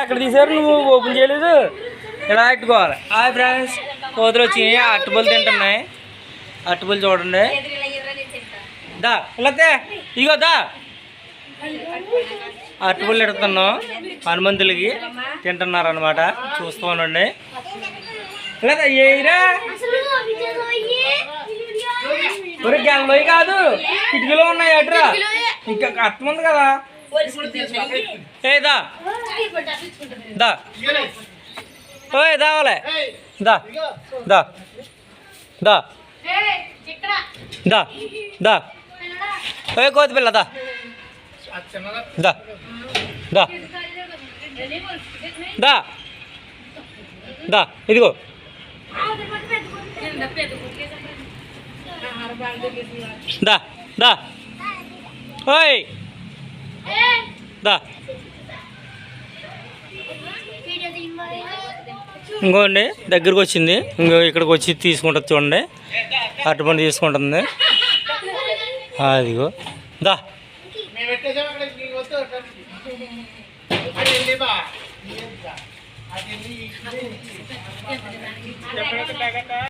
ఎక్కడ తీసారు నువ్వు ఓపెన్ చేయలేదు ఇలా పెట్టుకోవాలి. హాయ్ ఫ్రెండ్స్, కోతులు వచ్చి అట్టుపళ్ళు తింటున్నాయి. అట్టుపళ్ళు చూడండి. దా ఇలా ఇగో దా అట్టుపళ్ళు ఎడుతున్నాం. హనుమంతులకి తింటున్నారు అనమాట. చూస్తూ ఉండండి. లేదా ఏరా గెలలోయి కాదు, కిటికీలో ఉన్నాయి అట్రా. ఇంకా అర్థం ఉంది కదా. ఏదా దా ఓయ్ దావాలే దా దా దా దా దా ఓయ్ కోతి పిల్ల దా దా దా దా దా ఇదిగో దా దా ఓయ్ దా ఇంకోండి దగ్గరకు వచ్చింది. ఇంకో ఇక్కడికి వచ్చి తీసుకుంటుంది చూడండి. అరటిపండు తీసుకుంటుంది. అదిగో దా